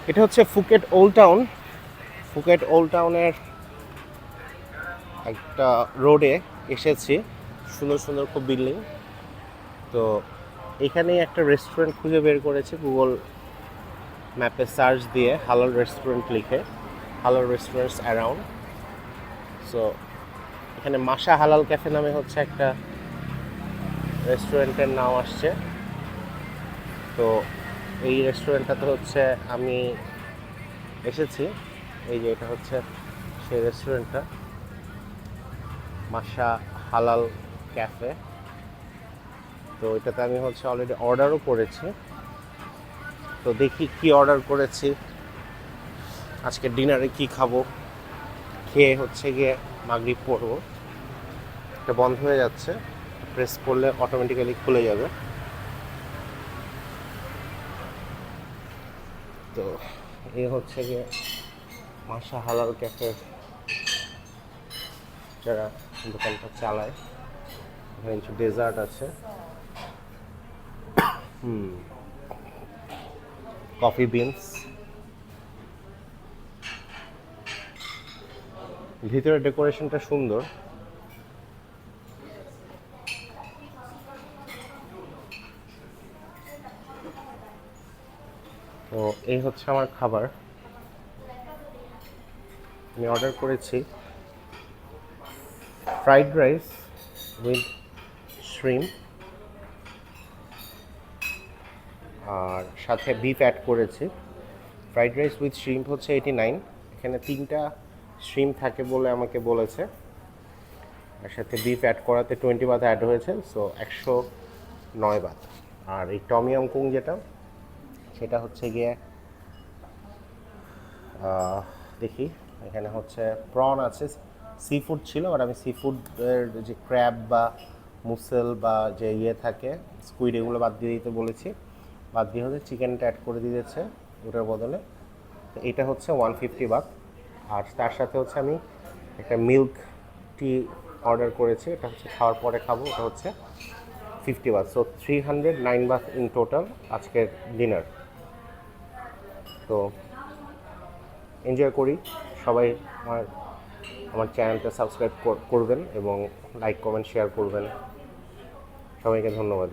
এটা হচ্ছে Phuket old town. Phuket old টাউনের একটা রোডে এসেছি, সুন্দর সুন্দর খুব বিল্ডিং। তো এখানেই একটা রেস্টুরেন্ট খুঁজে বের করেছি গুগল ম্যাপে সার্চ দিয়ে, হালাল রেস্টুরেন্ট লিখে, হালাল রেস্টুরেন্টস অ্যারাউন্ড। সো এখানে মাশা হালাল ক্যাফে নামে হচ্ছে একটা রেস্টুরেন্টের নাম আসছে। তো এই রেস্টুরেন্টটাতে হচ্ছে আমি এসেছি। এই যে এটা হচ্ছে সেই রেস্টুরেন্টটা, মাশা হালাল ক্যাফে। তো এটাতে আমি হচ্ছে অলরেডি অর্ডারও করেছি। তো দেখি কি অর্ডার করেছি, আজকে ডিনারে কি খাবো, খেয়ে হচ্ছে গিয়ে মাগরিব পড়বো। এটা বন্ধ হয়ে যাচ্ছে, প্রেস করলে অটোমেটিক্যালি খুলে যাবে। তো এই হচ্ছে গিয়ে মাশা হালাল ক্যাফের যারা দোকানটা চালায়। এখানে কিছু ডেজার্ট আছে, কফি বিনস। ভিতরে ডেকোরেশনটা সুন্দর। তো এই হচ্ছে আমার খাবার, আমি অর্ডার করেছি ফ্রাইড রাইস উইথ শ্রিম, আর সাথে বিফ অ্যাড করেছি। ফ্রাইড রাইস উইথ শ্রিম্প হচ্ছে 89। এখানে 3টা শ্রিম থাকে বলে আমাকে বলেছে, আর সাথে বিফ অ্যাড করাতে 20 বাত অ্যাড হয়েছে, সো 109 বাত। আর এই টমিয়াম কুং যেটা, সেটা হচ্ছে গিয়ে দেখি, এখানে হচ্ছে প্রন আছে, সি ফুড ছিল, আর আমি সি ফুডের যে ক্র্যাব বা মুসেল বা যে ইয়ে থাকে স্কুইড, এগুলো বাদ দিয়ে দিতে বলেছি। বাদ দিয়ে হচ্ছে চিকেনটা অ্যাড করে দিয়েছে ওটার বদলে। তো এটা হচ্ছে 150 বাত। আর তার সাথে হচ্ছে আমি একটা মিল্ক টি অর্ডার করেছি, এটা হচ্ছে খাওয়ার পরে খাবো, এটা হচ্ছে 50 Baat. So 309 Baat in total আজকের ডিনার। তো এনজয় করি সবাই। আমার আমার চ্যানেলটা সাবস্ক্রাইব করবেন এবং লাইক কমেন্ট শেয়ার করবেন। সবাইকে ধন্যবাদ।